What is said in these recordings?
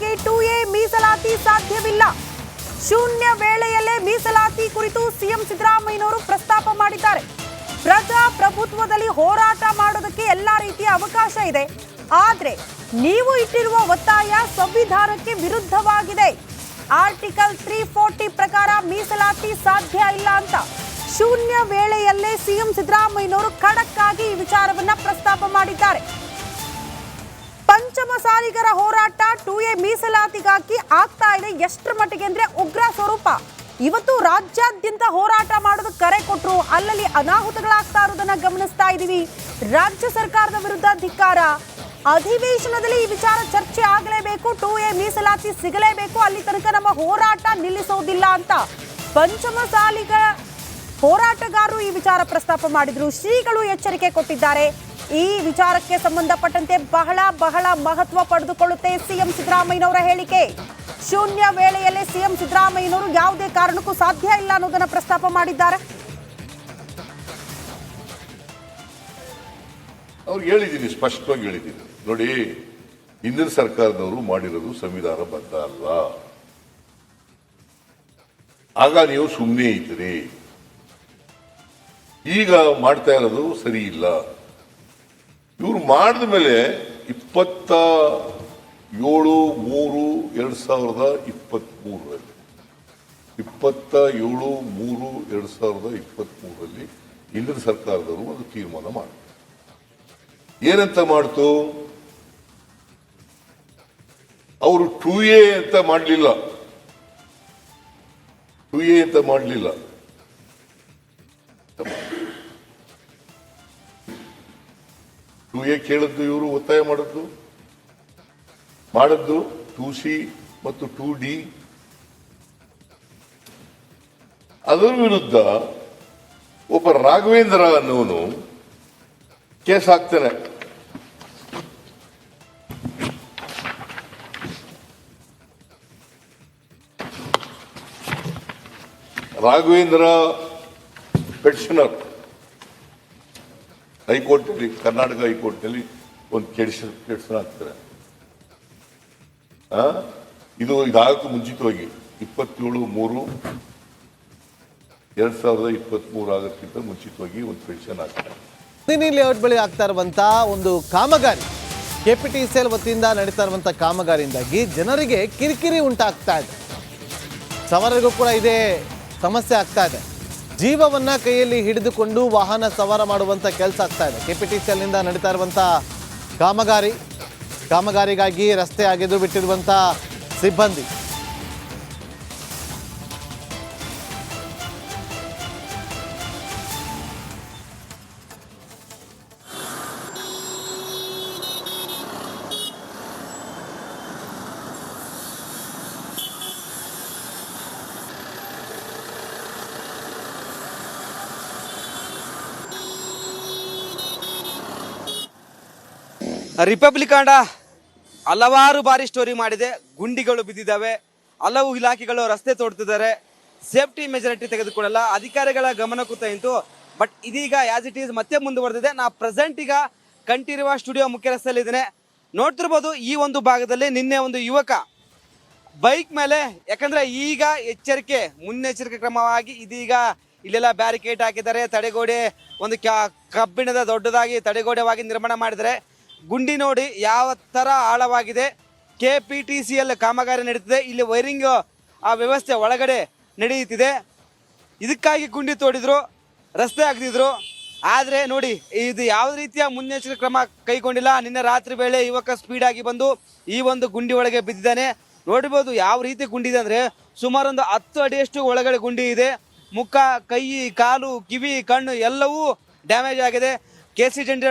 ಶ್ರೀಗಳಿಗೆ 2A ಮೀಸಲಾತಿ ಸಾಧ್ಯವಿಲ್ಲ. ಶೂನ್ಯ ವೇಳೆಯಲ್ಲೇ ಮೀಸಲಾತಿ ಕುರಿತು ಸಿಎಂ ಸಿದ್ದರಾಮಯ್ಯನವರು ಪ್ರಸ್ತಾಪ ಮಾಡಿದ್ದಾರೆ. ಪ್ರಜಾಪ್ರಭುತ್ವದಲ್ಲಿ ಹೋರಾಟ ಮಾಡೋದಕ್ಕೆ ಎಲ್ಲಾ ರೀತಿಯ ಅವಕಾಶ ಇದೆ. ಆದ್ರೆ ನೀವು ಇಟ್ಟಿರುವ ಒತ್ತಾಯ ಸಂವಿಧಾನಕ್ಕೆ ವಿರುದ್ಧವಾಗಿದೆ. ಆರ್ಟಿಕಲ್ 340 ಪ್ರಕಾರ ಮೀಸಲಾತಿ ಸಾಧ್ಯ ಇಲ್ಲ ಅಂತ ಶೂನ್ಯ ವೇಳೆಯಲ್ಲೇ ಸಿಎಂ ಸಿದ್ದರಾಮಯ್ಯನವರು ಖಡಕ್ ಆಗಿ ಈ ವಿಚಾರವನ್ನ ಪ್ರಸ್ತಾಪ ಮಾಡಿದ್ದಾರೆ. ಪಂಚಮಸಾಲಿಗರ ಹೋರಾಟ 2A ಮೀಸಲಾತಿಗಾಗಿ ಆಗ್ತಾ ಇದೆ. ಎಷ್ಟರ ಮಟ್ಟಿಗೆ ಅಂದ್ರೆ ಉಗ್ರ ಸ್ವರೂಪ. ಇವತ್ತು ರಾಜ್ಯಾದ್ಯಂತ ಹೋರಾಟ ಮಾಡೋದಕ್ಕೆ ಕರೆ ಕೊಟ್ಟರು. ಅಲ್ಲಲ್ಲಿ ಅನಾಹುತಗಳಾಗ್ತಾ ಇರೋದನ್ನ ಗಮನಿಸ್ತಾ ಇದೀವಿ. ರಾಜ್ಯ ಸರ್ಕಾರದ ವಿರುದ್ಧ ಧಿಕ್ಕಾರ. ಅಧಿವೇಶನದಲ್ಲಿ ಈ ವಿಚಾರ ಚರ್ಚೆ ಆಗಲೇಬೇಕು. 2A ಮೀಸಲಾತಿ ಸಿಗಲೇಬೇಕು. ಅಲ್ಲಿ ತನಕ ನಮ್ಮ ಹೋರಾಟ ನಿಲ್ಲಿಸೋದಿಲ್ಲ ಅಂತ ಪಂಚಮಸಾಲಿಗಳ ಹೋರಾಟಗಾರರು ಈ ವಿಚಾರ ಪ್ರಸ್ತಾಪ ಮಾಡಿದ್ರು. ಶ್ರೀಗಳು ಎಚ್ಚರಿಕೆ ಕೊಟ್ಟಿದ್ದಾರೆ. ಈ ವಿಚಾರಕ್ಕೆ ಸಂಬಂಧಪಟ್ಟಂತೆ ಬಹಳ ಮಹತ್ವ ಪಡೆದುಕೊಳ್ಳುತ್ತೆ ಸಿಎಂ ಸಿದ್ದರಾಮಯ್ಯನವರ ಹೇಳಿಕೆ. ಶೂನ್ಯ ವೇಳೆಯಲ್ಲೇ ಸಿಎಂ ಸಿದ್ದರಾಮಯ್ಯನವರು ಯಾವುದೇ ಕಾರಣಕ್ಕೂ ಸಾಧ್ಯ ಇಲ್ಲ ಅನ್ನೋದನ್ನ ಪ್ರಸ್ತಾಪ ಮಾಡಿದ್ದಾರೆ. ಅವ್ರಿಗೆ ಹೇಳಿದ್ದೀನಿ, ಸ್ಪಷ್ಟವಾಗಿ ಹೇಳಿದ್ದೀನಿ. ನೋಡಿ, ಹಿಂದಿನ ಸರ್ಕಾರದವರು ಮಾಡಿರೋದು ಸಂವಿಧಾನಬದ್ಧ ಅಲ್ಲ. ಆಗ ನೀವು ಸುಮ್ಮನೆ ಇದ್ರಿ. ಈಗ ಮಾಡ್ತಾ ಇರೋದು ಸರಿ ಇಲ್ಲ. ಇವ್ರು ಮಾಡಿದ ಮೇಲೆ 27/3/2023 ಹಿಂದಿನ ಸರ್ಕಾರದವರು ಒಂದು ತೀರ್ಮಾನ ಮಾಡಿದ್ರು. ಏನಂತ ಮಾಡ್ತು? ಅವರು 2A ಅಂತ ಮಾಡಲಿಲ್ಲ. 2A ಕೇಳದ್ದು, ಇವರು ಒತ್ತಾಯ ಮಾಡದ್ದು 2C ಮತ್ತು 2D. ಅದರ ವಿರುದ್ಧ ಒಬ್ಬ ರಾಘವೇಂದ್ರ ಅನ್ನೋನು ಕೇಸ್ ಹಾಕ್ತಾನೆ. ರಾಘವೇಂದ್ರ ಪೆಟಿಷನರ್ ಹೈಕೋರ್ಟ್ನಲ್ಲಿ, ಕರ್ನಾಟಕ ಹೈಕೋರ್ಟ್ನಲ್ಲಿ ಒಂದು ಕೆಡಿಷನ್ ಹಾಕ್ತಾರೆ. ಇದಾಗಕ್ಕೂ ಮುಂಚಿತವಾಗಿ 27/3/2023 ಆಗೋಕ್ಕಿಂತ ಮುಂಚಿತವಾಗಿ ಒಂದು ಪೆಟಿಷನ್ ಹಾಕ್ತಾರೆ. ಲೇಔಟ್ ಬಳಿ ಆಗ್ತಾ ಇರುವಂತ ಒಂದು ಕಾಮಗಾರಿ, KPTCL ವತಿಯಿಂದ ನಡೀತಾ ಇರುವಂತ ಕಾಮಗಾರಿಯಿಂದಾಗಿ ಜನರಿಗೆ ಕಿರಿಕಿರಿ ಉಂಟಾಗ್ತಾ ಇದೆ. ಸವಾರರಿಗೂ ಕೂಡ ಇದೇ ಸಮಸ್ಯೆ ಆಗ್ತಾ ಇದೆ. ಜೀವವನ್ನ ಕೈಯಲ್ಲಿ ಹಿಡಿದುಕೊಂಡು ವಾಹನ ಸವಾರ ಮಾಡುವಂತ ಕೆಲಸ ಆಗ್ತಾ ಇದೆ. KPTCL ನಿಂದ ನಡೀತಾ ಇರುವಂತ ಕಾಮಗಾರಿಗಾಗಿ ರಸ್ತೆ ಅಗೆದು ಬಿಟ್ಟಿರುವಂತ ಸಿಬ್ಬಂದಿ ರಿಪಬ್ಲಿಕ್ ಕಾಂಡ ಹಲವಾರು ಬಾರಿ ಸ್ಟೋರಿ ಮಾಡಿದೆ. ಗುಂಡಿಗಳು ಬಿದ್ದಿದ್ದಾವೆ, ಹಲವು ಇಲಾಖೆಗಳು ರಸ್ತೆ ತೋಡ್ತಿದ್ದಾರೆ, ಸೇಫ್ಟಿ ಮೆಜಾರಿಟಿ ತೆಗೆದುಕೊಳ್ಳಲ್ಲ, ಅಧಿಕಾರಿಗಳ ಗಮನಕ್ಕೂ ಇತ್ತು. ಬಟ್ ಇದೀಗ ಆಸ್ ಇಟ್ ಈಸ್ ಮತ್ತೆ ಮುಂದುವರೆದಿದೆ. ನಾ ಪ್ರೆಸೆಂಟ್ ಈಗ ಕಂಠೀರವ ಸ್ಟುಡಿಯೋ ಮುಖ್ಯ ರಸ್ತೆಯಲ್ಲಿ ಇದ್ದೇನೆ. ನೋಡ್ತಿರ್ಬೋದು, ಈ ಒಂದು ಭಾಗದಲ್ಲಿ ನಿನ್ನೆ ಒಂದು ಯುವಕ ಬೈಕ್ ಮೇಲೆ, ಯಾಕಂದ್ರೆ ಈಗ ಮುನ್ನೆಚ್ಚರಿಕೆ ಕ್ರಮವಾಗಿ ಇದೀಗ ಇಲ್ಲೆಲ್ಲ ಬ್ಯಾರಿಕೇಡ್ ಹಾಕಿದ್ದಾರೆ. ತಡೆಗೋಡೆ ಒಂದು ಕಬ್ಬಿಣದ ದೊಡ್ಡದಾಗಿ ತಡೆಗೋಡೆವಾಗಿ ನಿರ್ಮಾಣ ಮಾಡಿದ್ದಾರೆ. ಗುಂಡಿ ನೋಡಿ ಯಾವ ಥರ ಆಳವಾಗಿದೆ. KPTCL ಕಾಮಗಾರಿ ನಡೀತಿದೆ. ಇಲ್ಲಿ ವೈರಿಂಗ್ ಆ ವ್ಯವಸ್ಥೆ ಒಳಗಡೆ ನಡೆಯುತ್ತಿದೆ. ಇದಕ್ಕಾಗಿ ಗುಂಡಿ ತೋಡಿದ್ರು, ರಸ್ತೆ ಹಾಕ್ತಿದ್ರು. ಆದರೆ ನೋಡಿ, ಇದು ಯಾವುದೇ ರೀತಿಯ ಮುನ್ನೆಚ್ಚರಿಕೆ ಕ್ರಮ ಕೈಗೊಂಡಿಲ್ಲ. ನಿನ್ನೆ ರಾತ್ರಿ ವೇಳೆ ಯುವಕ ಸ್ಪೀಡಾಗಿ ಬಂದು ಈ ಒಂದು ಗುಂಡಿ ಒಳಗೆ ಬಿದ್ದಿದ್ದಾನೆ. ನೋಡ್ಬೋದು ಯಾವ ರೀತಿ ಗುಂಡಿ ಇದೆ ಅಂದರೆ ಸುಮಾರು ಒಂದು 10 ಅಡಿಯಷ್ಟು ಒಳಗಡೆ ಗುಂಡಿ ಇದೆ. ಮುಖ, ಕೈ, ಕಾಲು, ಕಿವಿ, ಕಣ್ಣು ಎಲ್ಲವೂ ಡ್ಯಾಮೇಜ್ ಆಗಿದೆ. KC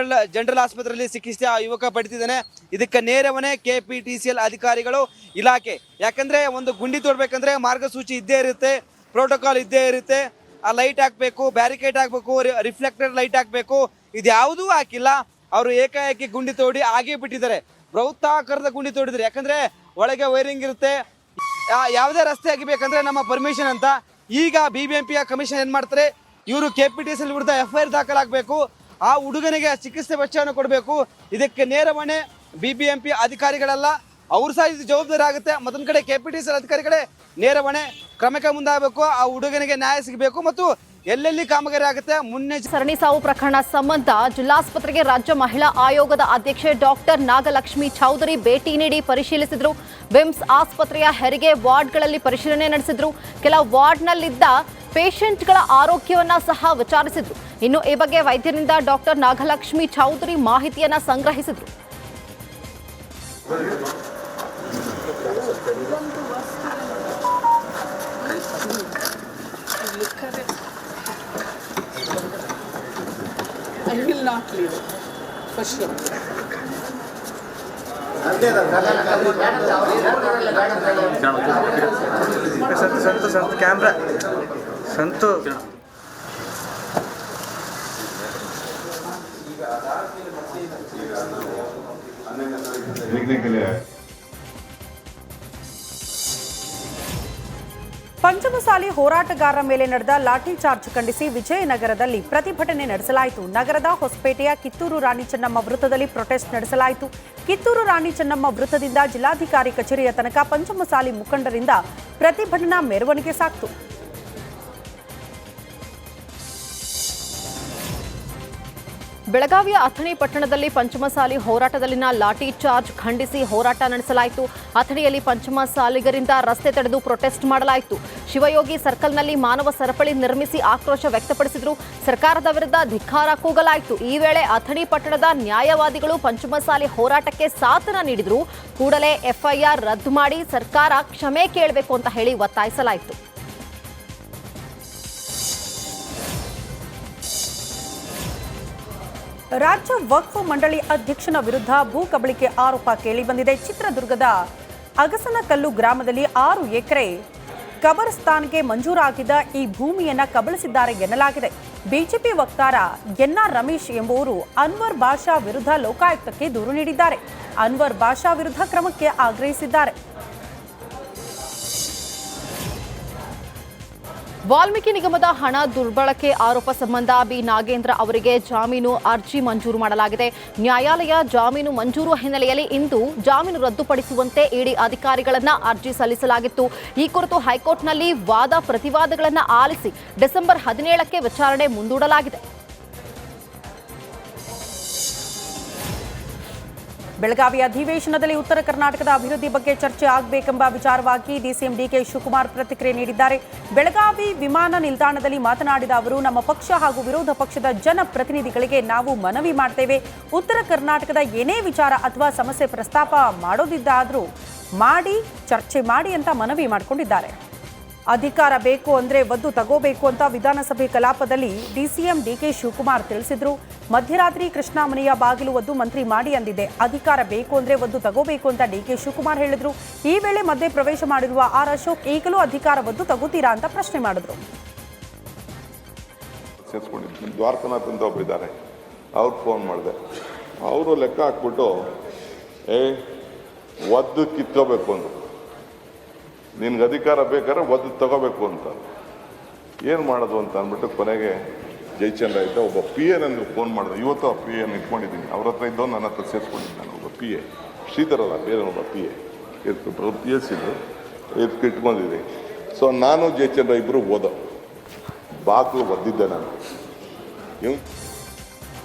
ಜನರಲ್ ಆಸ್ಪತ್ರೆಯಲ್ಲಿ ಚಿಕಿತ್ಸೆ ಆ ಯುವಕ ಪಡೆದಿದ್ದಾನೆ. ಇದಕ್ಕೆ ನೇರವನೇ KPTCL ಅಧಿಕಾರಿಗಳು, ಇಲಾಖೆ. ಯಾಕಂದ್ರೆ ಒಂದು ಗುಂಡಿ ತೋಡ್ಬೇಕಂದ್ರೆ ಮಾರ್ಗಸೂಚಿ ಇದ್ದೇ ಇರುತ್ತೆ, ಪ್ರೋಟೋಕಾಲ್ ಇದ್ದೇ ಇರುತ್ತೆ. ಆ ಲೈಟ್ ಹಾಕಬೇಕು, ಬ್ಯಾರಿಕೇಡ್ ಹಾಕಬೇಕು, ರಿಫ್ಲೆಕ್ಟರ್ ಲೈಟ್ ಹಾಕಬೇಕು. ಇದ್ಯಾವುದೂ ಹಾಕಿಲ್ಲ. ಅವರು ಏಕಾಏಕಿ ಗುಂಡಿ ತೋಡಿ ಆಗೇ ಬಿಟ್ಟಿದ್ದಾರೆ. ಬೃಹತ್ತಾಕಾರದ ಗುಂಡಿ ತೋಡಿದ್ರು. ಯಾಕಂದ್ರೆ ಒಳಗೆ ವೈರಿಂಗ್ ಇರುತ್ತೆ. ಯಾವುದೇ ರಸ್ತೆ ಆಗಿಬೇಕಂದ್ರೆ ನಮ್ಮ ಪರ್ಮಿಷನ್ ಅಂತ. ಈಗ BBMP ಕಮಿಷನ್ ಏನ್ ಮಾಡ್ತಾರೆ, ಇವರು KPTCL ವಿರುದ್ಧ FIR ದಾಖಲಾಗಬೇಕು. ಆ ಹುಡುಗನಿಗೆ ಚಿಕಿತ್ಸೆ ವೆಚ್ಚವನ್ನು ಕೊಡಬೇಕು. ಇದಕ್ಕೆ ನೇರ ಹೊಣೆ BBMP ಅಧಿಕಾರಿಗಳಲ್ಲ, ಅವ್ರು ಸಹ ಇದು ಜವಾಬ್ದಾರಿ ಆಗುತ್ತೆ. ಮತ್ತೊಂದು ಕಡೆ KPTCL ಅಧಿಕಾರಿಗಳೇ ನೇರ ಹೊಣೆ, ಕ್ರಮಕ್ಕೆ ಮುಂದಾಗಬೇಕು, ಆ ಹುಡುಗನಿಗೆ ನ್ಯಾಯ ಸಿಗಬೇಕು ಮತ್ತು ಎಲ್ಲೆಲ್ಲಿ ಕಾಮಗಾರಿ ಆಗುತ್ತೆ ಸರಣಿ ಸಾವು ಪ್ರಕರಣ ಸಂಬಂಧ ಜಿಲ್ಲಾಸ್ಪತ್ರೆಗೆ ರಾಜ್ಯ ಮಹಿಳಾ ಆಯೋಗದ ಅಧ್ಯಕ್ಷೆ ಡಾಕ್ಟರ್ ನಾಗಲಕ್ಷ್ಮಿ ಚೌಧರಿ ಭೇಟಿ ನೀಡಿ ಪರಿಶೀಲಿಸಿದ್ರು. ವಿಮ್ಸ್ ಆಸ್ಪತ್ರೆಯ ಹೆರಿಗೆ ವಾರ್ಡ್ಗಳಲ್ಲಿ ಪರಿಶೀಲನೆ ನಡೆಸಿದ್ರು. ಕೆಲ ವಾರ್ಡ್ನಲ್ಲಿದ್ದ ಪೇಷಂಟ್ಗಳ ಆರೋಗ್ಯವನ್ನ ಸಹ ವಿಚಾರಿಸಿದ್ರು. ಇನ್ನು ಈ ಬಗ್ಗೆ ವೈದ್ಯರಿಂದ ಡಾಕ್ಟರ್ ನಾಗಲಕ್ಷ್ಮಿ ಚೌಧರಿ ಮಾಹಿತಿಯನ್ನ ಸಂಗ್ರಹಿಸಿದ್ರು. I will not leave it, for sure. Sant camera संत ಪಂಚಮಸಾಲಿ ಹೋರಾಟಗಾರರ ಮೇಲೆ ನಡೆದ ಲಾಠಿ ಚಾರ್ಜ್ ಖಂಡಿಸಿ ವಿಜಯನಗರದಲ್ಲಿ ಪ್ರತಿಭಟನೆ ನಡೆಸಲಾಯಿತು. ನಗರದ ಹೊಸಪೇಟೆಯ ಕಿತ್ತೂರು ರಾಣಿ ಚೆನ್ನಮ್ಮ ವೃತ್ತದಲ್ಲಿ ಪ್ರೊಟೆಸ್ಟ್ ನಡೆಸಲಾಯಿತು. ಕಿತ್ತೂರು ರಾಣಿ ಚೆನ್ನಮ್ಮ ವೃತ್ತದಿಂದ ಜಿಲ್ಲಾಧಿಕಾರಿ ಕಚೇರಿಯ ತನಕ ಪಂಚಮಸಾಲಿ ಮುಖಂಡರಿಂದ ಪ್ರತಿಭಟನಾ ಮೆರವಣಿಗೆ ಸಾಗಿತು. ಬೆಳಗಾವಿಯ ಅಥಣಿ ಪಟ್ಟಣದಲ್ಲಿ ಪಂಚಮಸಾಲಿ ಹೋರಾಟದಲ್ಲಿನ ಲಾಠಿ ಚಾರ್ಜ್ ಖಂಡಿಸಿ ಹೋರಾಟ ನಡೆಸಲಾಯಿತು. ಅಥಣಿಯಲ್ಲಿ ಪಂಚಮಸಾಲಿಗರಿಂದ ರಸ್ತೆ ತಡೆದು ಪ್ರೊಟೆಸ್ಟ್ ಮಾಡಲಾಯಿತು. ಶಿವಯೋಗಿ ಸರ್ಕಲ್ನಲ್ಲಿ ಮಾನವ ಸರಪಳಿ ನಿರ್ಮಿಸಿ ಆಕ್ರೋಶ ವ್ಯಕ್ತಪಡಿಸಿದ್ರು. ಸರ್ಕಾರದ ವಿರುದ್ಧ ಧಿಕ್ಕಾರ ಕೂಗಲಾಯಿತು. ಈ ವೇಳೆ ಅಥಣಿ ಪಟ್ಟಣದ ನ್ಯಾಯವಾದಿಗಳು ಪಂಚಮಸಾಲಿ ಹೋರಾಟಕ್ಕೆ ಸಾಥನ ನೀಡಿದ್ರು. ಕೂಡಲೇ FIR ರದ್ದು ಮಾಡಿ ಸರ್ಕಾರ ಕ್ಷಮೆ ಕೇಳಬೇಕು ಅಂತ ಹೇಳಿ ಒತ್ತಾಯಿಸಲಾಯಿತು. ರಾಜ್ಯ ವಕ್ಫ್ ಮಂಡಳಿ ಅಧ್ಯಕ್ಷನ ವಿರುದ್ಧ ಭೂ ಕಬಳಿಕೆ ಆರೋಪ ಕೇಳಿಬಂದಿದೆ. ಚಿತ್ರದುರ್ಗದ ಅಗಸನಕಲ್ಲು ಗ್ರಾಮದಲ್ಲಿ 6 ಎಕರೆ ಕಬರ್ಸ್ತಾನ್ಗೆ ಮಂಜೂರಾಗಿದ್ದ ಈ ಭೂಮಿಯನ್ನ ಕಬಳಿಸಿದ್ದಾರೆ ಎನ್ನಲಾಗಿದೆ. ಬಿಜೆಪಿ ವಕ್ತಾರ NR ರಮೇಶ್ ಎಂಬುವರು ಅನ್ವರ್ ಬಾಷಾ ವಿರುದ್ಧ ಲೋಕಾಯುಕ್ತಕ್ಕೆ ದೂರು ನೀಡಿದ್ದಾರೆ. ಅನ್ವರ್ ಬಾಷಾ ವಿರುದ್ಧ ಕ್ರಮಕ್ಕೆ ಆಗ್ರಹಿಸಿದ್ದಾರೆ. ವಾಲ್ಮೀಕಿ ನಿಗಮದ ಹಣ ದುರ್ಬಳಕೆ ಆರೋಪ ಸಂಬಂಧ ಬಿ ನಾಗೇಂದ್ರ ಅವರಿಗೆ ಜಾಮೀನು ಅರ್ಜಿ ಮಂಜೂರು ಮಾಡಲಾಗಿದೆ. ನ್ಯಾಯಾಲಯ ಜಾಮೀನು ಮಂಜೂರು ಹಿನ್ನೆಲೆಯಲ್ಲಿ ಇಂದು ಜಾಮೀನು ರದ್ದುಪಡಿಸುವಂತೆ ಇಡಿ ಅಧಿಕಾರಿಗಳನ್ನ ಅರ್ಜಿ ಸಲ್ಲಿಸಲಾಗಿತ್ತು. ಈ ಕುರಿತು ಹೈಕೋರ್ಟ್ನಲ್ಲಿ ವಾದ ಪ್ರತಿವಾದಗಳನ್ನು ಆಲಿಸಿ ಡಿಸೆಂಬರ್ 17ಕ್ಕೆ ವಿಚಾರಣೆ ಮುಂದೂಡಲಾಗಿದೆ. ಬೆಳಗಾವಿ ಅಧಿವೇಶನದಲ್ಲಿ ಉತ್ತರ ಕರ್ನಾಟಕದ ಅಭಿವೃದ್ಧಿ ಬಗ್ಗೆ ಚರ್ಚೆ ಆಗಬೇಕೆಂಬ ವಿಚಾರವಾಗಿ DCM DK ಶಿವಕುಮಾರ್ ಪ್ರತಿಕ್ರಿಯೆ ನೀಡಿದ್ದಾರೆ. ಬೆಳಗಾವಿ ವಿಮಾನ ನಿಲ್ದಾಣದಲ್ಲಿ ಮಾತನಾಡಿದ ಅವರು, ನಮ್ಮ ಪಕ್ಷ ಹಾಗೂ ವಿರೋಧ ಪಕ್ಷದ ಜನಪ್ರತಿನಿಧಿಗಳಿಗೆ ನಾವು ಮನವಿ ಮಾಡ್ತೇವೆ. ಉತ್ತರ ಕರ್ನಾಟಕದ ಏನೇ ವಿಚಾರ ಅಥವಾ ಸಮಸ್ಯೆ ಪ್ರಸ್ತಾಪ ಮಾಡೋದಿದ್ದಾದರೂ ಮಾಡಿ ಚರ್ಚೆ ಮಾಡಿ ಅಂತ ಮನವಿ ಮಾಡಿಕೊಂಡಿದ್ದಾರೆ. ಅಧಿಕಾರ ಬೇಕು ಅಂದ್ರೆ ಒದ್ದು ತಗೋಬೇಕು ಅಂತ ವಿಧಾನಸಭೆ ಕಲಾಪದಲ್ಲಿ DCM DK ಶಿವಕುಮಾರ್ ತಿಳಿಸಿದ್ರು. ಮಧ್ಯರಾತ್ರಿ ಕೃಷ್ಣಾಮನೆಯ ಬಾಗಿಲು ಒದ್ದು ಮಂತ್ರಿ ಮಾಡಿ ಅಂದಿದೆ. ಅಧಿಕಾರ ಬೇಕು ಅಂದ್ರೆ ಒದ್ದು ತಗೋಬೇಕು ಅಂತ DK ಶಿವಕುಮಾರ್ ಹೇಳಿದ್ರು. ಈ ವೇಳೆ ಮಧ್ಯೆ ಪ್ರವೇಶ ಮಾಡಿರುವ R ಅಶೋಕ್ ಈಗಲೂ ಅಧಿಕಾರ ಒದ್ದು ತಗೋತೀರಾ ಅಂತ ಪ್ರಶ್ನೆ ಮಾಡಿದ್ರು. ದ್ವಾರಕನಾಥ್ ಅಂತ ಒಬ್ಬರಿದ್ದಾರೆ, ಅವ್ರು ಫೋನ್ ಮಾಡಿದೆ. ಅವರು ಲೆಕ್ಕ ಹಾಕ್ಬಿಟ್ಟು ಒದ್ದು ಕಿತ್ಕೋಬೇಕು ಅಂದರು. ನಿನ್ಗೆ ಅಧಿಕಾರ ಬೇಕಾದ್ರೆ ಒದ್ದು ತಗೋಬೇಕು ಅಂತ. ಏನು ಮಾಡೋದು ಅಂತ ಅಂದ್ಬಿಟ್ಟು ಕೊನೆಗೆ ಜಯಚಂದ್ರ ಇದ್ದ ಒಬ್ಬ PA ನನಗೆ ಫೋನ್ ಮಾಡಿದೆ. ಇವತ್ತು ಆ PA ಇಟ್ಕೊಂಡಿದ್ದೀನಿ, ಅವ್ರ ಹತ್ರ ಇದ್ದೋ ನನ್ನ ಹತ್ರ ಸೇರಿಸ್ಕೊಂಡಿದ್ದೀನಿ. ನಾನು ಒಬ್ಬ PA ಶ್ರೀಧರಲ್ಲ, ಬೇರೆ ಒಬ್ಬ PA PS ಇದ್ರು, ಇಟ್ಕೊಂಡಿದ್ದೀನಿ. ಸೊ ನಾನು ಜಯಚಂದ್ರ ಇಬ್ಬರು ಹೋದ ಬಾಗಿಲು ಒದ್ದಿದ್ದೆ ನಾನು.